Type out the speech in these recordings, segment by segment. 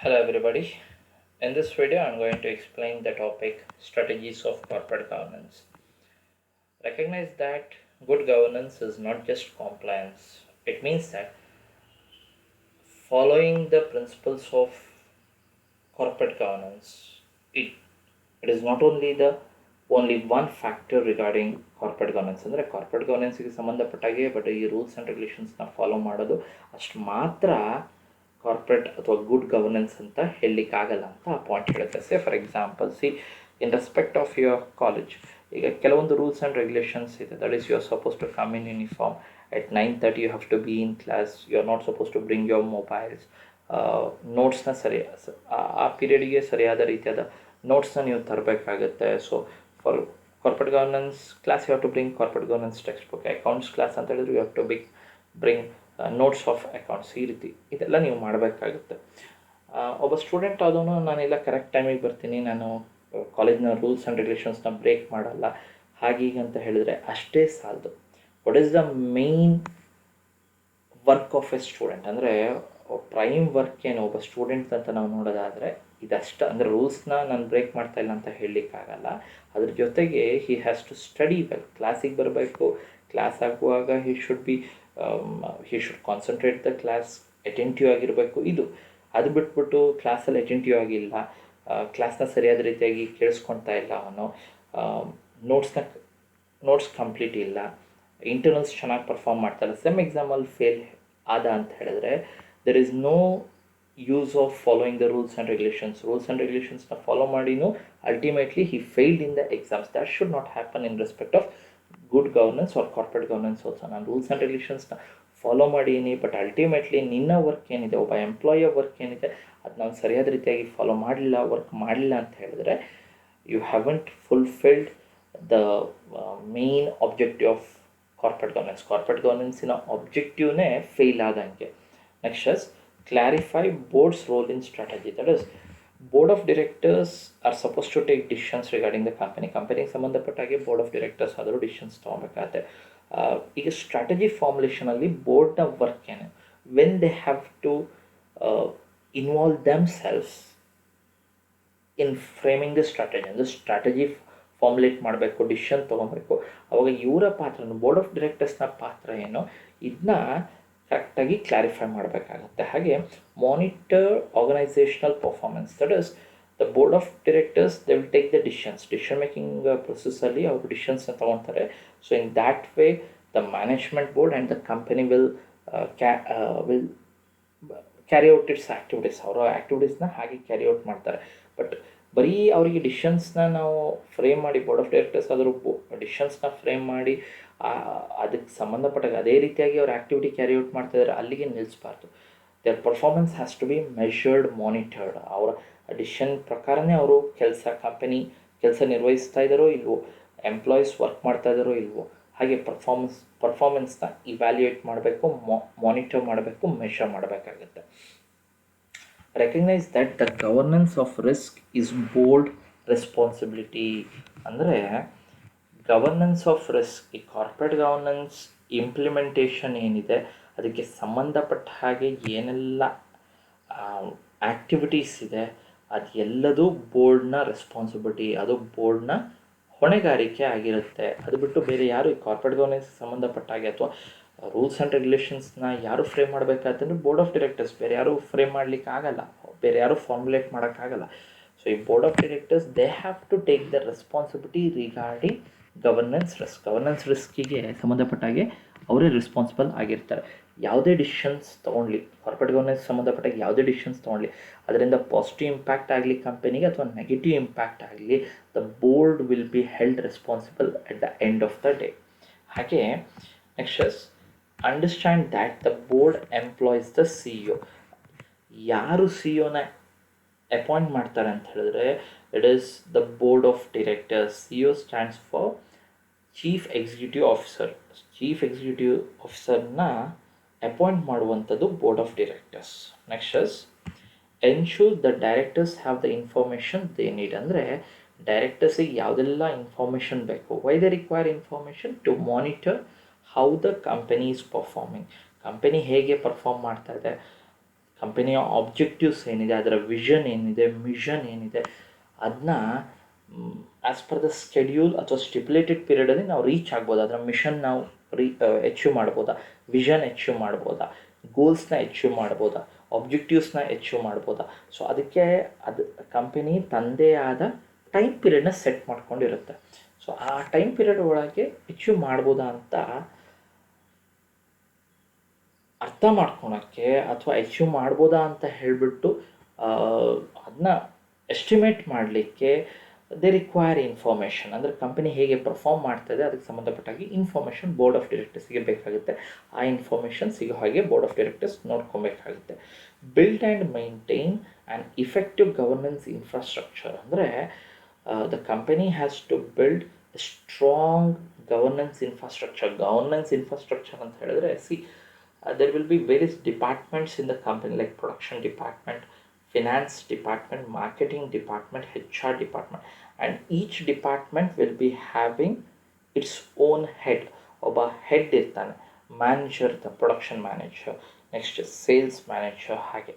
Hello everybody. In this video I'm going to explain the topic strategies of corporate governance. Recognize that good governance is not just compliance. It means that following the principles of corporate governance, it, it is not only the only one factor regarding corporate governance. ಅಂದರೆ corporate ಗವರ್ನೆನ್ಸ್ಗೆ ಸಂಬಂಧಪಟ್ಟಾಗೆ but ಈ rules and ರೆಗ್ಯುಲೇಷನ್ಸ್ನ follow ಮಾಡೋದು ಅಷ್ಟು ಮಾತ್ರ corporate ಅಥವಾ good governance ಅಂತ ಹೇಳಲಿಕ್ಕಾಗಲ್ಲ ಅಂತ ಆ ಪಾಯಿಂಟ್ ಹೇಳುತ್ತೆ. Say for example in respect of your college, ಈಗ ಕೆಲವೊಂದು ರೂಲ್ಸ್ ಆ್ಯಂಡ್ ರೆಗ್ಯುಲೇಷನ್ಸ್ ಇದೆ. That is you are suppose to come in uniform at 9:30 you have to be in class. You are not suppose to bring your mobiles. ನೋಟ್ಸ್ನ ಆ ಪೀರಿಯಡಿಗೆ ಸರಿಯಾದ ರೀತಿಯಾದ ನೋಟ್ಸ್ನ ನೀವು ತರಬೇಕಾಗುತ್ತೆ. So for corporate governance class you have to bring corporate governance textbook. Accounts class ಅಂತ ಹೇಳಿದ್ರು you have to bring notes of accounts. ಈ ರೀತಿ ಇದೆಲ್ಲ ನೀವು ಮಾಡಬೇಕಾಗುತ್ತೆ. ಒಬ್ಬ ಸ್ಟೂಡೆಂಟ್ ಆದವನು ನಾನೆಲ್ಲ ಕರೆಕ್ಟ್ ಟೈಮಿಗೆ ಬರ್ತೀನಿ, ನಾನು ಕಾಲೇಜ್ನ ರೂಲ್ಸ್ ಆ್ಯಂಡ್ ರೆಗ್ಯುಲೇಷನ್ಸ್ನ ಬ್ರೇಕ್ ಮಾಡಲ್ಲ ಹಾಗೀಗೆ ಅಂತ ಹೇಳಿದ್ರೆ ಅಷ್ಟೇ ಸಾಲದು. What is the main work of A student ಅಂದರೆ ಪ್ರೈಮ್ ವರ್ಕ್ ಏನು ಒಬ್ಬ ಸ್ಟೂಡೆಂಟ್ ಅಂತ ನಾವು ನೋಡೋದಾದರೆ ಇದಷ್ಟು. ಅಂದರೆ ರೂಲ್ಸ್ನ ನಾನು ಬ್ರೇಕ್ ಮಾಡ್ತಾ ಇಲ್ಲ ಅಂತ ಹೇಳಲಿಕ್ಕಾಗಲ್ಲ. ಅದ್ರ ಜೊತೆಗೆ he has to study well. ಕ್ಲಾಸಿಗೆ ಬರಬೇಕು, ಕ್ಲಾಸ್ ಆಗುವಾಗ he should concentrate the class, attentive ಆಗಿರಬೇಕು. ಅದು ಬಿಟ್ಬಿಟ್ಟು ಕ್ಲಾಸಲ್ಲಿ ಅಟೆಂಟಿವ್ ಆಗಿಲ್ಲ, ಕ್ಲಾಸ್ನ ಸರಿಯಾದ ರೀತಿಯಾಗಿ ಕೇಳಿಸ್ಕೊಳ್ತಾ ಇಲ್ಲ, ಅವನು ನೋಟ್ಸ್ ಕಂಪ್ಲೀಟ್ ಇಲ್ಲ, ಇಂಟರ್ನಲ್ಸ್ ಚೆನ್ನಾಗಿ ಪರ್ಫಾರ್ಮ್ ಮಾಡ್ತಾರೆ, ಸೆಮ್ ಎಕ್ಸಾಮಲ್ಲಿ ಫೇಲ್ ಆದ ಅಂತ ಹೇಳಿದ್ರೆ there is no use of following the rules and ರೆಗ್ಯುಲೇಷನ್ಸ್ನ ಫಾಲೋ ಮಾಡಿನೂ ultimately he failed in the exams. That should not happen in respect of good governance or corporate governance also. ನಾನು rules and ರೆಗ್ಯುಲೇಷನ್ಸ್ನ follow ಮಾಡೀನಿ, but ultimately ನಿನ್ನ work ಏನಿದೆ, ಒಬ್ಬ ಎಂಪ್ಲಾಯಿಯ work ಏನಿದೆ, ಅದು ನಾನು ಸರಿಯಾದ ರೀತಿಯಾಗಿ ಫಾಲೋ ವರ್ಕ್ ಮಾಡಲಿಲ್ಲ ಅಂತ ಹೇಳಿದ್ರೆ you haven't fulfilled the main objective of corporate ಗವರ್ನೆನ್ಸಿನ ಆಬ್ಜೆಕ್ಟಿವ್ನೇ ಫೇಲ್ ಆದಂಗೆ. Next clarify board's role in strategy. That is, board of directors are supposed to take decisions regarding the ಕಂಪನಿಗೆ ಸಂಬಂಧಪಟ್ಟಾಗೆ ಬೋರ್ಡ್ ಆಫ್ ಡೈರೆಕ್ಟರ್ಸ್ ಆದರೂ decisions ತೊಗೊಬೇಕಾಗತ್ತೆ. ಈಗ strategy ಫಾರ್ಮುಲೇಷನಲ್ಲಿ ಬೋರ್ಡ್ನ ವರ್ಕ್ ಏನು, when they have to involve themself in framing the strategy. ಅಂದರೆ strategy formulate ಮಾಡಬೇಕು, ಡಿಸಿಷನ್ ತೊಗೊಬೇಕು. ಅವಾಗ ಇವರ ಪಾತ್ರನ, ಬೋರ್ಡ್ ಆಫ್ ಡೈರೆಕ್ಟರ್ಸ್ನ ಪಾತ್ರ ಏನು, ಇದನ್ನ ಕರೆಕ್ಟಾಗಿ ಕ್ಲಾರಿಫೈ ಮಾಡಬೇಕಾಗತ್ತೆ. ಹಾಗೆ monitor organisational performance. That is the board of directors they will take the decision making ಪ್ರೊಸೆಸ್ಸಲ್ಲಿ ಅವರು ಡಿಸಿಷನ್ಸ್ನ ತೊಗೊತಾರೆ. So in that way the management board and the company will carry out its activities. ಅವರ ಆ್ಯಕ್ಟಿವಿಟೀಸ್ನ ಹಾಗೆ carry out ಮಾಡ್ತಾರೆ. But ಬರೀ ಅವರಿಗೆ ಡಿಸಿಷನ್ಸ್ನ ನಾವು ಫ್ರೇಮ್ ಮಾಡಿ, ಬೋರ್ಡ್ ಆಫ್ ಡೈರೆಕ್ಟರ್ಸ್ ಆದರೂ ಡಿಸಿಷನ್ಸ್ನ ಫ್ರೇಮ್ ಮಾಡಿ ಅದಕ್ಕೆ ಸಂಬಂಧಪಟ್ಟಾಗ ಅದೇ ರೀತಿಯಾಗಿ ಅವ್ರ ಆ್ಯಕ್ಟಿವಿಟಿ ಕ್ಯಾರಿ ಔಟ್ ಮಾಡ್ತಾಯಿದ್ದಾರೆ, ಅಲ್ಲಿಗೆ ನಿಲ್ಲಿಸಬಾರ್ದು. Their performance has to be measured, monitored. ಅವರ ಡಿಸಿಷನ್ ಪ್ರಕಾರನೇ ಅವರು ಕಂಪನಿ ಕೆಲಸ ನಿರ್ವಹಿಸ್ತಾ ಇದ್ದಾರೋ ಇಲ್ವೋ, ಎಂಪ್ಲಾಯೀಸ್ ವರ್ಕ್ ಮಾಡ್ತಾ ಇದ್ದಾರೋ ಇಲ್ವೋ, ಹಾಗೆ ಪರ್ಫಾರ್ಮೆನ್ಸ್ನ ಇವ್ಯಾಲ್ಯೂಯೇಟ್ ಮಾಡಬೇಕು, ಮಾನಿಟರ್ ಮಾಡಬೇಕು, ಮೆಷರ್ ಮಾಡಬೇಕಾಗುತ್ತೆ. Recognise that the governance of risk is board responsibility. ಅಂದರೆ ಗವರ್ನೆನ್ಸ್ ಆಫ್ ರಿಸ್ಕ್, ಈ ಕಾರ್ಪೊರೇಟ್ ಗವರ್ನೆನ್ಸ್ ಇಂಪ್ಲಿಮೆಂಟೇಷನ್ ಏನಿದೆ ಅದಕ್ಕೆ ಸಂಬಂಧಪಟ್ಟ ಹಾಗೆ ಏನೆಲ್ಲ ಆ್ಯಕ್ಟಿವಿಟೀಸ್ ಇದೆ ಅದೆಲ್ಲದೂ ಬೋರ್ಡ್ನ ರೆಸ್ಪಾನ್ಸಿಬಿಲಿಟಿ, ಅದು ಬೋರ್ಡ್ನ ಹೊಣೆಗಾರಿಕೆ ಆಗಿರುತ್ತೆ. ಅದು ಬಿಟ್ಟು ಬೇರೆ ಯಾರು ಈ ಕಾರ್ಪೊರೇಟ್ ಗವರ್ನೆನ್ಸ್ ಸಂಬಂಧಪಟ್ಟ ಹಾಗೆ ಅಥವಾ ರೂಲ್ಸ್ ಆ್ಯಂಡ್ ರೆಗ್ಯುಲೇಷನ್ಸ್ನ ಯಾರು ಫ್ರೇಮ್ ಮಾಡಬೇಕಾದ್ರೆ ಬೋರ್ಡ್ ಆಫ್ ಡೈರೆಕ್ಟರ್ಸ್, ಬೇರೆ ಯಾರು ಫ್ರೇಮ್ ಮಾಡಲಿಕ್ಕೆ ಆಗಲ್ಲ, ಬೇರೆ ಯಾರು ಫಾರ್ಮುಲೇಟ್ ಮಾಡೋಕ್ಕಾಗಲ್ಲ. ಸೊ ಈ board of directors they have to take the responsibility regarding governance ರಿಸ್ಕಿಗೆ ಸಂಬಂಧಪಟ್ಟಾಗೆ ಅವರೇ ರೆಸ್ಪಾನ್ಸಿಬಲ್ ಆಗಿರ್ತಾರೆ. ಯಾವುದೇ ಡಿಸಿಷನ್ಸ್ ತೊಗೊಳ್ಳಿ, ಕಾರ್ಪೊರೇಟ್ ಗವರ್ನೆನ್ಸ್ ಸಂಬಂಧಪಟ್ಟಾಗ ಯಾವುದೇ ಡಿಸಿಷನ್ಸ್ ತೊಗೊಳ್ಳಿ, ಅದರಿಂದ ಪಾಸಿಟಿವ್ ಇಂಪ್ಯಾಕ್ಟ್ ಆಗಲಿ ಕಂಪನಿಗೆ ಅಥವಾ ನೆಗೆಟಿವ್ ಇಂಪ್ಯಾಕ್ಟ್ ಆಗಲಿ, the board will be held responsible at the end of the day. ಹಾಗೆ next understand that the board employs the CEO. ಯಾರು CEO ಅಪಾಯಿಂಟ್ ಮಾಡ್ತಾರೆ ಅಂತ ಹೇಳಿದ್ರೆ it is the board of directors. CEO stands for chief executive ಆಫೀಸರ್ನ appoint ಮಾಡುವಂಥದ್ದು board of directors. Next ensure the directors have the information they need. ಅಂದರೆ ಡೈರೆಕ್ಟರ್ಸಿಗೆ ಯಾವುದೆಲ್ಲ information ಬೇಕು, why they require information to monitor how the company is performing. Company ಹೇಗೆ perform ಮಾಡ್ತಾ ಇದೆ, ಕಂಪನಿಯ ಆಬ್ಜೆಕ್ಟಿವ್ಸ್ ಏನಿದೆ, ಅದರ ವಿಷನ್ ಏನಿದೆ, ಮಿಷನ್ ಏನಿದೆ, ಅದನ್ನ ಆ್ಯಸ್ ಪರ್ ದ ಸ್ಕೆಡ್ಯೂಲ್ ಅಥವಾ ಸ್ಟಿಪ್ಯುಲೇಟೆಡ್ ಪೀರಿಯಡಲ್ಲಿ ನಾವು ರೀಚ್ ಆಗ್ಬೋದು. ಅದರ ಮಿಷನ್ ನಾವು ಅಚೀವ್ ಮಾಡ್ಬೋದಾ, ವಿಷನ್ ಅಚೀವ್ ಮಾಡ್ಬೋದಾ, ಗೋಲ್ಸ್ನ ಅಚೀವ್ ಮಾಡ್ಬೋದಾ, ಆಬ್ಜೆಕ್ಟಿವ್ಸ್ನ ಅಚೀವ್ ಮಾಡ್ಬೋದಾ. ಸೊ ಅದಕ್ಕೆ ಅದು ಕಂಪನಿ ತಂದೇ ಆದ ಟೈಮ್ ಪೀರಿಯಡ್ನ ಸೆಟ್ ಮಾಡ್ಕೊಂಡಿರುತ್ತೆ. ಸೊ ಆ ಟೈಮ್ ಪೀರಿಯಡ್ ಒಳಗೆ ಅಚೀವ್ ಮಾಡ್ಬೋದಾ ಅಂತ ಅರ್ಥ ಮಾಡ್ಕೊಳಕ್ಕೆ ಅಥವಾ ಅಚೀವ್ ಮಾಡ್ಬೋದಾ ಅಂತ ಹೇಳಿಬಿಟ್ಟು ಅದನ್ನ ಎಸ್ಟಿಮೇಟ್ ಮಾಡಲಿಕ್ಕೆ ದೇ ರಿಕ್ವೈರ್ ಇನ್ಫಾರ್ಮೇಷನ್. ಅಂದರೆ ಕಂಪನಿ ಹೇಗೆ ಪರ್ಫಾರ್ಮ್ ಮಾಡ್ತಾಯಿದೆ ಅದಕ್ಕೆ ಸಂಬಂಧಪಟ್ಟಾಗಿ ಇನ್ಫಾರ್ಮೇಷನ್ ಬೋರ್ಡ್ ಆಫ್ ಡೈರೆಕ್ಟರ್ಸ್ಗೆ ಬೇಕಾಗುತ್ತೆ. ಆ ಇನ್ಫಾರ್ಮೇಷನ್ ಸಿಗೋ ಹಾಗೆ ಬೋರ್ಡ್ ಆಫ್ ಡೈರೆಕ್ಟರ್ಸ್ ನೋಡ್ಕೊಬೇಕಾಗುತ್ತೆ. Build and maintain and effective governance infrastructure ಅಂದರೆ the company has to build strong governance infrastructure. Governance infrastructure ಅಂತ ಹೇಳಿದ್ರೆ there will be various departments in the company like production department, finance department, marketing department, HR department, and each department will be having its own head. ಒಬ್ಬ head ಇರ್ತಾನೆ, manager, the production manager, next sales manager, ಹಾಗೆ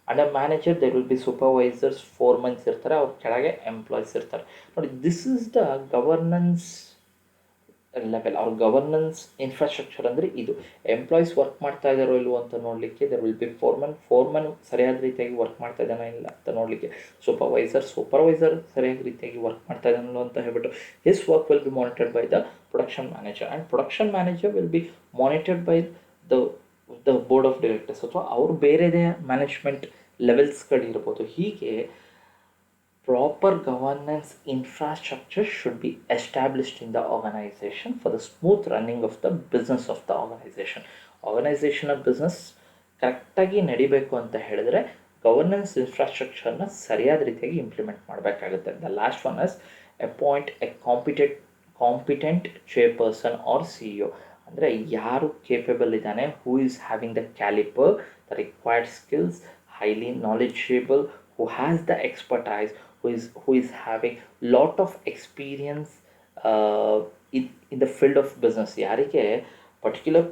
under manager there will be supervisors, foremans ಇರ್ತಾರೆ, ಅವ್ರ ಕೆಳಗೆ employees ಇರ್ತಾರೆ. ನೋಡಿ, this is the governance level. ಅವ್ರ governance infrastructure ಅಂದರೆ ಇದು. ಎಂಪ್ಲಾಯೀಸ್ ವರ್ಕ್ ಮಾಡ್ತಾ ಇದ್ದಾರೋ ಇಲ್ವೋ ಅಂತ ನೋಡಲಿಕ್ಕೆ ದರ್ ವಿಲ್ ಬಿ ಫೋರ್ಮನ್ ಸರಿಯಾದ ರೀತಿಯಾಗಿ ವರ್ಕ್ ಮಾಡ್ತಾ ಇದ್ದಾನೋ ಇಲ್ಲ ಅಂತ ನೋಡಲಿಕ್ಕೆ ಸೂಪರ್ವೈಸರ್ ಸರಿಯಾದ ರೀತಿಯಾಗಿ ವರ್ಕ್ ಮಾಡ್ತಾ ಇದ್ದಾನೋ ಅಂತ ಹೇಳ್ಬಿಟ್ಟು his work will be monitored by the production manager, and production manager will be monitored by the board of directors, ಅಥವಾ ಅವ್ರು ಬೇರೆದೇ ಮ್ಯಾನೇಜ್ಮೆಂಟ್ ಲೆವೆಲ್ಸ್ಗಳಿರ್ಬೋದು. ಹೀಗೆ proper governance infrastructure should be established in the organization for the smooth running of the business of the organization. Organizational business ಕರೆಕ್ಟಾಗಿ ನಡಿಬೇಕು ಅಂತ ಹೇಳಿದ್ರೆ governance ಇನ್ಫ್ರಾಸ್ಟ್ರಕ್ಚರ್ನ ಸರಿಯಾದ ರೀತಿಯಾಗಿ implement ಮಾಡಬೇಕಾಗುತ್ತೆ. The last one is appoint a competent chairperson or CEO. ಅಂದರೆ ಯಾರು capable ಇದ್ದಾನೆ, who is having the calibre, the required skills, highly knowledgeable, who has the expertise, who is having lot of experience in the field of business. ಯಾರಿಗೆ particular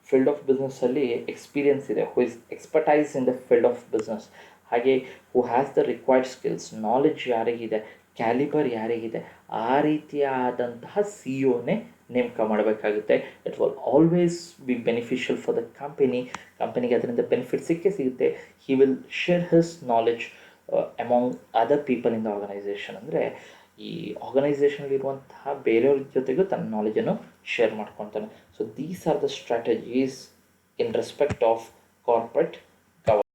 field of ಬಿಸ್ನೆಸ್ಸಲ್ಲಿ experience ಇದೆ, who is expertise in the field of business, ಹಾಗೆ who has the required skills, knowledge ಯಾರಿಗಿದೆ, calibre ಯಾರಿಗಿದೆ, ಆ ರೀತಿಯಾದಂತಹ CEOನೇ ನೇಮಕ ಮಾಡಬೇಕಾಗುತ್ತೆ. It will always be beneficial for the ಕಂಪನಿಗೆ ಅದರಿಂದ ಬೆನಿಫಿಟ್ ಸಿಗುತ್ತೆ. He will share his knowledge among other people in the organisation. ಅಂದರೆ ಈ ಆರ್ಗನೈಸೇಷನಲ್ಲಿರುವಂತಹ ಬೇರೆಯವ್ರ ಜೊತೆಗೂ ತನ್ನ ನಾಲೆಜನ್ನು ಶೇರ್ ಮಾಡ್ಕೊತಾನೆ. So these are the strategies in respect of corporate